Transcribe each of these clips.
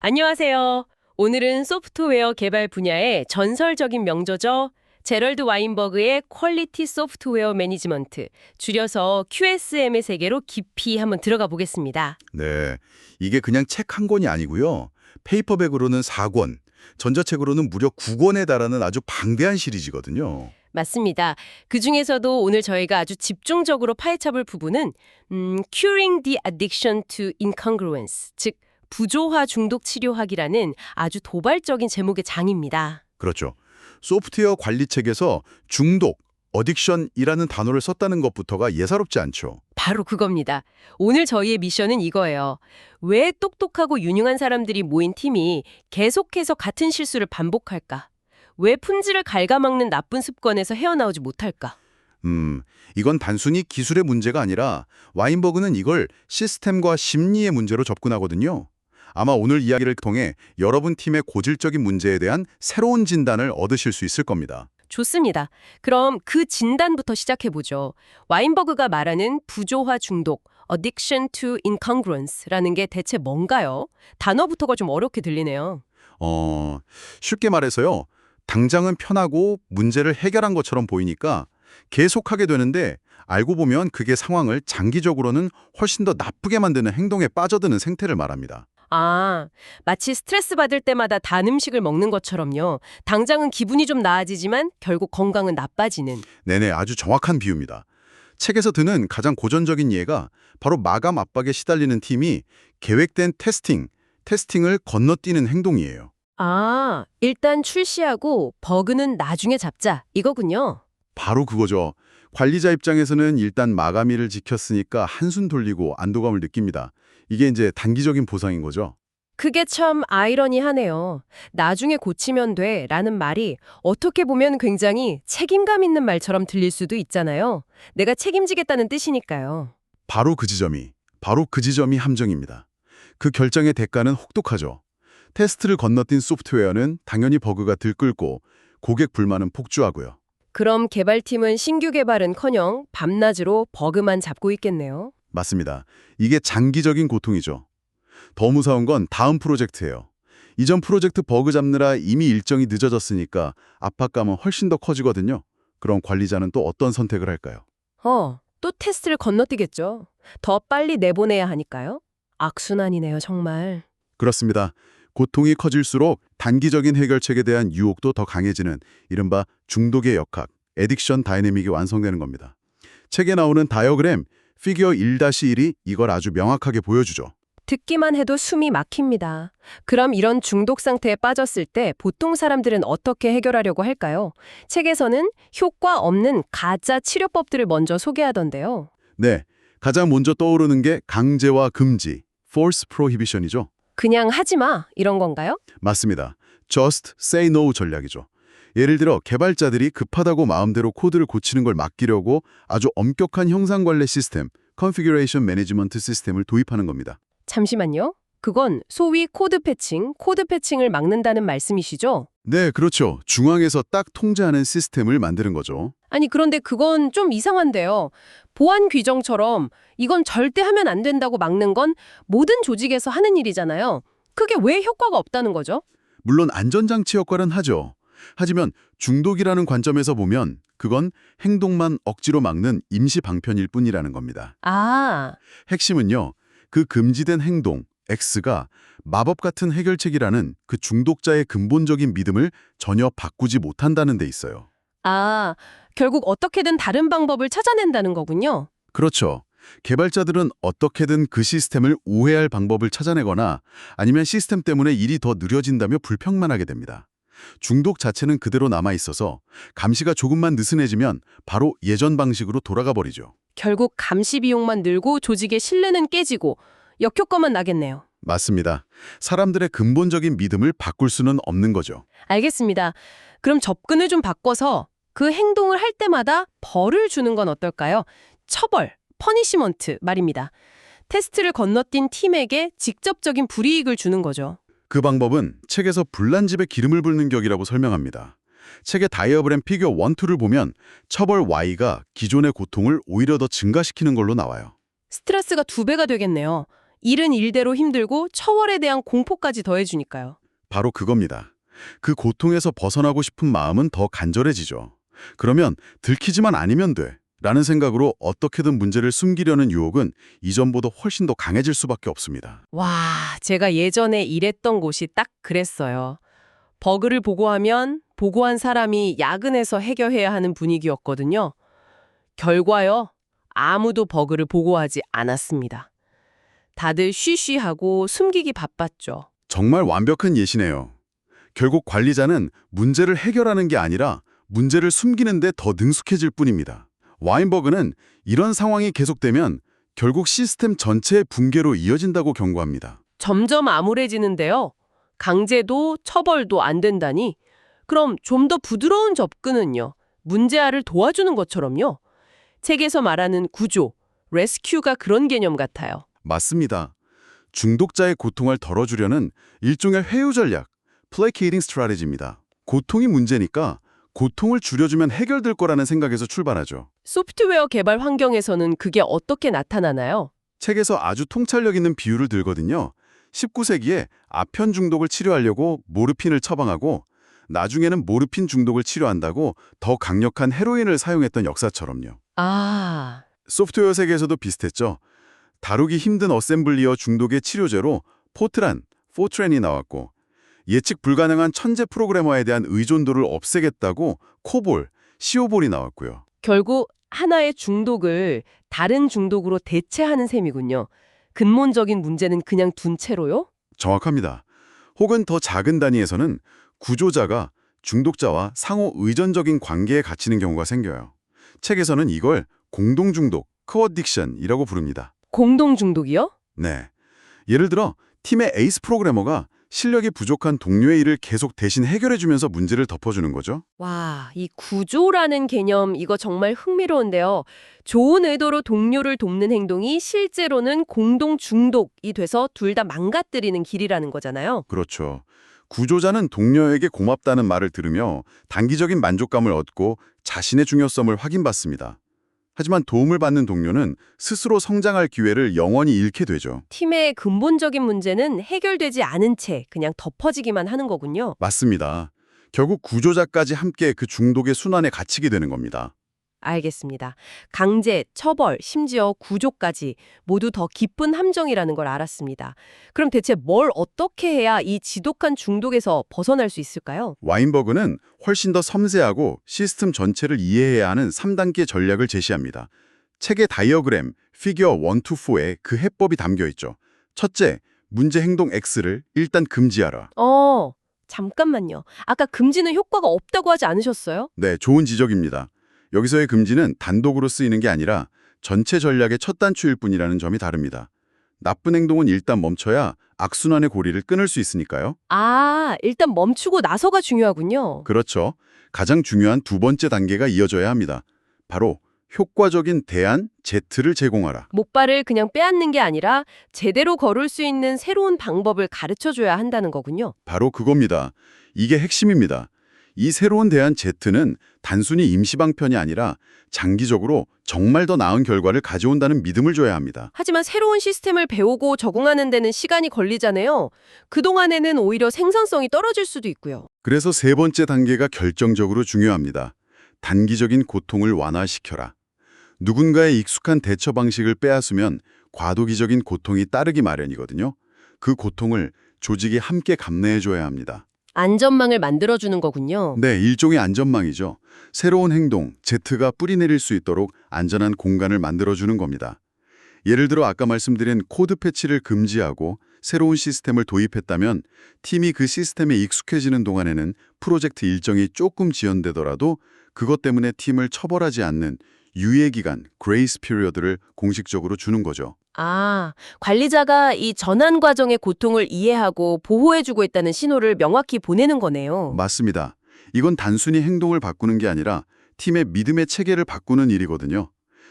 안녕하세요. 오늘은 소프트웨어 개발 분야의 전설적인 명저죠. 제럴드 와인버그의 퀄리티 소프트웨어 매니지먼트, 줄여서 QSM의 세계로 깊이 한번 들어가 보겠습니다. 네, 이게 그냥 책 한 권이 아니고요. 페이퍼백으로는 4권, 전자책으로는 무려 9권에 달하는 아주 방대한 시리즈거든요. 맞습니다. 그중에서도 오늘 저희가 아주 집중적으로 파헤쳐볼 부분은 Curing the Addiction to Incongruence, 즉 부조화 중독 치료학이라는 아주 도발적인 제목의 장입니다. 그렇죠. 소프트웨어 관리책에서 중독, 어딕션이라는 단어를 썼다는 것부터가 예사롭지 않죠. 바로 그겁니다. 오늘 저희의 미션은 이거예요. 왜 똑똑하고 유능한 사람들이 모인 팀이 계속해서 같은 실수를 반복할까? 왜 품질을 갉아먹는 나쁜 습관에서 헤어나오지 못할까? 이건 단순히 기술의 문제가 아니라 와인버그는 이걸 시스템과 심리의 문제로 접근하거든요. 아마 오늘 이야기를 통해 여러분 팀의 고질적인 문제에 대한 새로운 진단을 얻으실 수 있을 겁니다. 좋습니다. 그럼 그 진단부터 시작해보죠. 와인버그가 말하는 부조화 중독, addiction to incongruence라는 게 대체 뭔가요? 단어부터가 좀 어렵게 들리네요. 쉽게 말해서요. 당장은 편하고 문제를 해결한 것처럼 보이니까 계속하게 되는데 알고 보면 그게 상황을 장기적으로는 훨씬 더 나쁘게 만드는 행동에 빠져드는 생태를 말합니다. 아, 마치 스트레스 받을 때마다 단 음식을 먹는 것처럼요. 당장은 기분이 좀 나아지지만 결국 건강은 나빠지는. 네네, 아주 정확한 비유입니다. 책에서 드는 가장 고전적인 예가 바로 마감 압박에 시달리는 팀이 계획된 테스팅을 건너뛰는 행동이에요. 아, 일단 출시하고 버그는 나중에 잡자. 이거군요. 바로 그거죠. 관리자 입장에서는 일단 마감일을 지켰으니까 한숨 돌리고 안도감을 느낍니다. 이게 이제 단기적인 보상인 거죠. 그게 참 아이러니하네요. 나중에 고치면 돼 라는 말이 어떻게 보면 굉장히 책임감 있는 말처럼 들릴 수도 있잖아요. 내가 책임지겠다는 뜻이니까요. 바로 그 지점이 함정입니다. 그 결정의 대가는 혹독하죠. 테스트를 건너뛴 소프트웨어는 당연히 버그가 들끓고 고객 불만은 폭주하고요. 그럼 개발팀은 신규 개발은커녕 밤낮으로 버그만 잡고 있겠네요. 맞습니다. 이게 장기적인 고통이죠. 더 무서운 건 다음 프로젝트예요. 이전 프로젝트 버그 잡느라 이미 일정이 늦어졌으니까 압박감은 훨씬 더 커지거든요. 그럼 관리자는 또 어떤 선택을 할까요? 또 테스트를 건너뛰겠죠. 더 빨리 내보내야 하니까요. 악순환이네요, 정말. 그렇습니다. 고통이 커질수록 단기적인 해결책에 대한 유혹도 더 강해지는 이른바 중독의 역학, 애딕션 다이내믹이 완성되는 겁니다. 책에 나오는 다이어그램 피겨 1-1이 이걸 아주 명확하게 보여주죠. 듣기만 해도 숨이 막힙니다. 그럼 이런 중독 상태에 빠졌을 때 보통 사람들은 어떻게 해결하려고 할까요? 책에서는 효과 없는 가짜 치료법들을 먼저 소개하던데요. 네, 가장 먼저 떠오르는 게 강제와 금지, force prohibition이죠. 그냥 하지 마, 이런 건가요? 맞습니다. Just say no 전략이죠. 예를 들어 개발자들이 급하다고 마음대로 코드를 고치는 걸 막기려고 아주 엄격한 형상 관리 시스템, Configuration Management 시스템을 도입하는 겁니다. 잠시만요. 그건 소위 코드 패칭을 막는다는 말씀이시죠? 네, 그렇죠. 중앙에서 딱 통제하는 시스템을 만드는 거죠. 아니, 그런데 그건 좀 이상한데요. 보안 규정처럼 이건 절대 하면 안 된다고 막는 건 모든 조직에서 하는 일이잖아요. 그게 왜 효과가 없다는 거죠? 물론 안전장치 역할은 하죠. 하지만 중독이라는 관점에서 보면 그건 행동만 억지로 막는 임시 방편일 뿐이라는 겁니다. 아, 핵심은요, 그 금지된 행동, X가 마법 같은 해결책이라는 그 중독자의 근본적인 믿음을 전혀 바꾸지 못한다는 데 있어요. 결국 어떻게든 다른 방법을 찾아낸다는 거군요. 그렇죠. 개발자들은 어떻게든 그 시스템을 우회할 방법을 찾아내거나 아니면 시스템 때문에 일이 더 느려진다며 불평만 하게 됩니다. 중독 자체는 그대로 남아있어서 감시가 조금만 느슨해지면 바로 예전 방식으로 돌아가 버리죠. 결국 감시 비용만 늘고 조직의 신뢰는 깨지고 역효과만 나겠네요. 맞습니다. 사람들의 근본적인 믿음을 바꿀 수는 없는 거죠. 알겠습니다. 그럼 접근을 좀 바꿔서 그 행동을 할 때마다 벌을 주는 건 어떨까요? 처벌, 퍼니시먼트 말입니다. 테스트를 건너뛴 팀에게 직접적인 불이익을 주는 거죠. 그 방법은 책에서 불난집에 기름을 붓는 격이라고 설명합니다. 책의 다이어그램 피겨 1, 2를 보면 처벌 Y가 기존의 고통을 오히려 더 증가시키는 걸로 나와요. 스트레스가 2배가 되겠네요. 일은 일대로 힘들고 처벌에 대한 공포까지 더해주니까요. 바로 그겁니다. 그 고통에서 벗어나고 싶은 마음은 더 간절해지죠. 그러면 들키지만 않으면 돼 라는 생각으로 어떻게든 문제를 숨기려는 유혹은 이전보다 훨씬 더 강해질 수밖에 없습니다. 와, 제가 예전에 일했던 곳이 딱 그랬어요. 버그를 보고하면 보고한 사람이 야근해서 해결해야 하는 분위기였거든요. 결과요, 아무도 버그를 보고하지 않았습니다. 다들 쉬쉬하고 숨기기 바빴죠. 정말 완벽한 예시네요. 결국 관리자는 문제를 해결하는 게 아니라 문제를 숨기는 데 더 능숙해질 뿐입니다. 와인버그는 이런 상황이 계속되면 결국 시스템 전체의 붕괴로 이어진다고 경고합니다. 점점 암울해지는데요. 강제도 처벌도 안 된다니. 그럼 좀 더 부드러운 접근은요. 문제아를 도와주는 것처럼요. 책에서 말하는 구조, 레스큐가 그런 개념 같아요. 맞습니다. 중독자의 고통을 덜어주려는 일종의 회유 전략, placating strategy입니다. 고통이 문제니까 고통을 줄여주면 해결될 거라는 생각에서 출발하죠. 소프트웨어 개발 환경에서는 그게 어떻게 나타나나요? 책에서 아주 통찰력 있는 비유를 들거든요. 19세기에 아편 중독을 치료하려고 모르핀을 처방하고 나중에는 모르핀 중독을 치료한다고 더 강력한 헤로인을 사용했던 역사처럼요. 아, 소프트웨어 세계에서도 비슷했죠. 다루기 힘든 어셈블리어 중독의 치료제로 포트란이 나왔고 예측 불가능한 천재 프로그래머에 대한 의존도를 없애겠다고 시오볼이 나왔고요. 결국 하나의 중독을 다른 중독으로 대체하는 셈이군요. 근본적인 문제는 그냥 둔 채로요? 정확합니다. 혹은 더 작은 단위에서는 구조자가 중독자와 상호 의존적인 관계에 갇히는 경우가 생겨요. 책에서는 이걸 공동중독, 코어딕션이라고 부릅니다. 공동 중독이요? 네. 예를 들어 팀의 에이스 프로그래머가 실력이 부족한 동료의 일을 계속 대신 해결해주면서 문제를 덮어주는 거죠. 와, 이 구조라는 개념 이거 정말 흥미로운데요. 좋은 의도로 동료를 돕는 행동이 실제로는 공동 중독이 돼서 둘 다 망가뜨리는 길이라는 거잖아요. 그렇죠. 구조자는 동료에게 고맙다는 말을 들으며 단기적인 만족감을 얻고 자신의 중요성을 확인받습니다. 하지만 도움을 받는 동료는 스스로 성장할 기회를 영원히 잃게 되죠. 팀의 근본적인 문제는 해결되지 않은 채 그냥 덮어지기만 하는 거군요. 맞습니다. 결국 구조자까지 함께 그 중독의 순환에 갇히게 되는 겁니다. 알겠습니다. 강제, 처벌, 심지어 구조까지 모두 더 깊은 함정이라는 걸 알았습니다. 그럼 대체 뭘 어떻게 해야 이 지독한 중독에서 벗어날 수 있을까요? 와인버그는 훨씬 더 섬세하고 시스템 전체를 이해해야 하는 3단계 전략을 제시합니다. 책의 다이어그램, 피겨 1, 2, 4에 그 해법이 담겨 있죠. 첫째, 문제 행동 X를 일단 금지하라. 잠깐만요. 아까 금지는 효과가 없다고 하지 않으셨어요? 네, 좋은 지적입니다. 여기서의 금지는 단독으로 쓰이는 게 아니라 전체 전략의 첫 단추일 뿐이라는 점이 다릅니다. 나쁜 행동은 일단 멈춰야 악순환의 고리를 끊을 수 있으니까요. 일단 멈추고 나서가 중요하군요. 그렇죠. 가장 중요한 두 번째 단계가 이어져야 합니다. 바로 효과적인 대안 Z를 제공하라. 목발을 그냥 빼앗는 게 아니라 제대로 걸을 수 있는 새로운 방법을 가르쳐줘야 한다는 거군요. 바로 그겁니다. 이게 핵심입니다. 이 새로운 대안 Z는 단순히 임시방편이 아니라 장기적으로 정말 더 나은 결과를 가져온다는 믿음을 줘야 합니다. 하지만 새로운 시스템을 배우고 적응하는 데는 시간이 걸리잖아요. 그동안에는 오히려 생산성이 떨어질 수도 있고요. 그래서 세 번째 단계가 결정적으로 중요합니다. 단기적인 고통을 완화시켜라. 누군가의 익숙한 대처 방식을 빼앗으면 과도기적인 고통이 따르기 마련이거든요. 그 고통을 조직이 함께 감내해줘야 합니다. 안전망을 만들어주는 거군요. 네, 일종의 안전망이죠. 새로운 행동, Z가 뿌리내릴 수 있도록 안전한 공간을 만들어주는 겁니다. 예를 들어 아까 말씀드린 코드 패치를 금지하고 새로운 시스템을 도입했다면 팀이 그 시스템에 익숙해지는 동안에는 프로젝트 일정이 조금 지연되더라도 그것 때문에 팀을 처벌하지 않는 유예 기간, 그레이스 피리어드를 공식적으로 주는 거죠. 관리자가 이 전환 과정의 고통을 이해하고 보호해주고 있다는 신호를 명확히 보내는 거네요. 맞습니다. 이건 단순히 행동을 바꾸는 게 아니라 팀의 믿음의 체계를 바꾸는 일이거든요.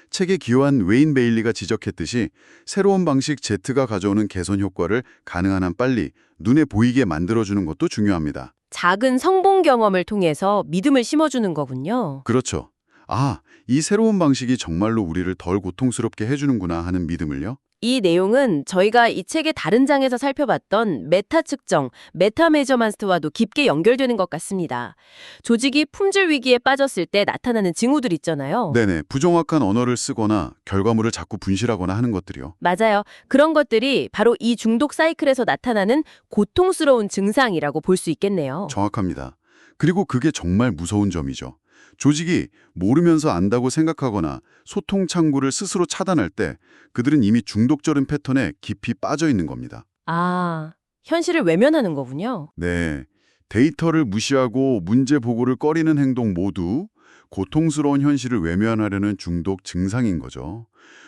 책에 기여한 웨인 베일리가 지적했듯이 새로운 방식 Z가 가져오는 개선 효과를 가능한 한 빨리 눈에 보이게 만들어주는 것도 중요합니다. 작은 성공 경험을 통해서 믿음을 심어주는 거군요. 그렇죠. 이 새로운 방식이 정말로 우리를 덜 고통스럽게 해주는구나 하는 믿음을요. 이 내용은 저희가 이 책의 다른 장에서 살펴봤던 메타 측정, 메타 메저먼트와도 깊게 연결되는 것 같습니다. 조직이 품질 위기에 빠졌을 때 나타나는 징후들 있잖아요. 네네, 부정확한 언어를 쓰거나 결과물을 자꾸 분실하거나 하는 것들이요. 맞아요. 그런 것들이 바로 이 중독 사이클에서 나타나는 고통스러운 증상이라고 볼 수 있겠네요. 정확합니다. 그리고 그게 정말 무서운 점이죠. 조직이 모르면서 안다고 생각하거나 소통 창구를 스스로 차단할 때 그들은 이미 중독적인 패턴에 깊이 빠져 있는 겁니다. 아, 현실을 외면하는 거군요. 네, 데이터를 무시하고 문제 보고를 꺼리는 행동 모두 고통스러운 현실을 외면하려는 중독 증상인 거죠.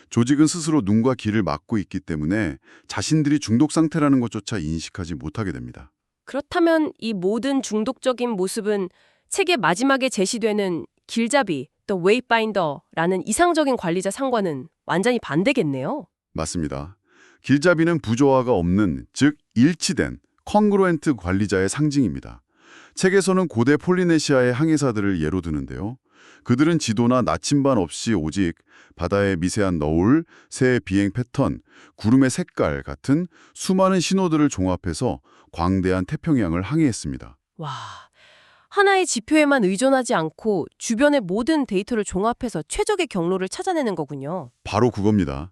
조직은 스스로 눈과 귀를 막고 있기 때문에 자신들이 중독 상태라는 것조차 인식하지 못하게 됩니다. 그렇다면 이 모든 중독적인 모습은 책의 마지막에 제시되는 길잡이, 또 웨이파인더라는 이상적인 관리자 상과는 완전히 반대겠네요. 맞습니다. 길잡이는 부조화가 없는, 즉 일치된 콩그루엔트 관리자의 상징입니다. 책에서는 고대 폴리네시아의 항해사들을 예로 드는데요. 그들은 지도나 나침반 없이 오직 바다의 미세한 너울, 새의 비행 패턴, 구름의 색깔 같은 수많은 신호들을 종합해서 광대한 태평양을 항해했습니다. 와, 하나의 지표에만 의존하지 않고 주변의 모든 데이터를 종합해서 최적의 경로를 찾아내는 거군요. 바로 그겁니다.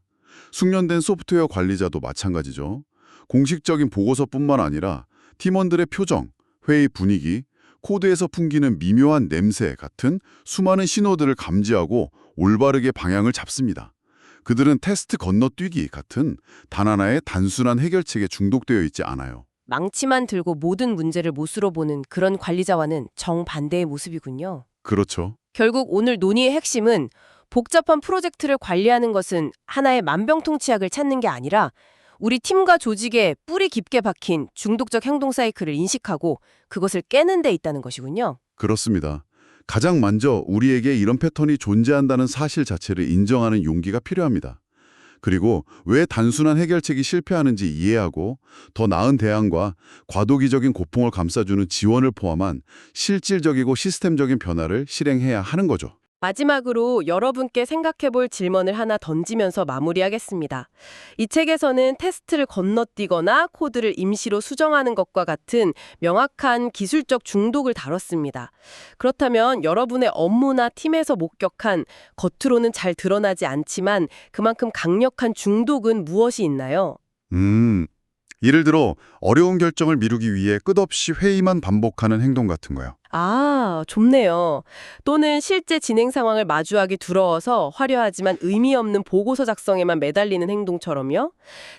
숙련된 소프트웨어 관리자도 마찬가지죠. 공식적인 보고서뿐만 아니라 팀원들의 표정, 회의 분위기, 코드에서 풍기는 미묘한 냄새 같은 수많은 신호들을 감지하고 올바르게 방향을 잡습니다. 그들은 테스트 건너뛰기 같은 단 하나의 단순한 해결책에 중독되어 있지 않아요. 망치만 들고 모든 문제를 못으로 보는 그런 관리자와는 정반대의 모습이군요. 그렇죠. 결국 오늘 논의의 핵심은 복잡한 프로젝트를 관리하는 것은 하나의 만병통치약을 찾는 게 아니라 우리 팀과 조직에 뿌리 깊게 박힌 중독적 행동 사이클을 인식하고 그것을 깨는 데 있다는 것이군요. 그렇습니다. 가장 먼저 우리에게 이런 패턴이 존재한다는 사실 자체를 인정하는 용기가 필요합니다. 그리고 왜 단순한 해결책이 실패하는지 이해하고 더 나은 대안과 과도기적인 고통을 감싸주는 지원을 포함한 실질적이고 시스템적인 변화를 실행해야 하는 거죠. 마지막으로 여러분께 생각해볼 질문을 하나 던지면서 마무리하겠습니다. 이 책에서는 테스트를 건너뛰거나 코드를 임시로 수정하는 것과 같은 명확한 기술적 중독을 다뤘습니다. 그렇다면 여러분의 업무나 팀에서 목격한 겉으로는 잘 드러나지 않지만 그만큼 강력한 중독은 무엇이 있나요? 예를 들어 어려운 결정을 미루기 위해 끝없이 회의만 반복하는 행동 같은 거요. 아, 좋네요. 또는 실제 진행 상황을 마주하기 두려워서 화려하지만 의미 없는 보고서 작성에만 매달리는 행동처럼요.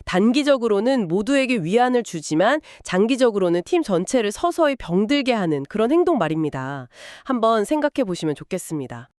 단기적으로는 모두에게 위안을 주지만 장기적으로는 팀 전체를 서서히 병들게 하는 그런 행동 말입니다. 한번 생각해 보시면 좋겠습니다.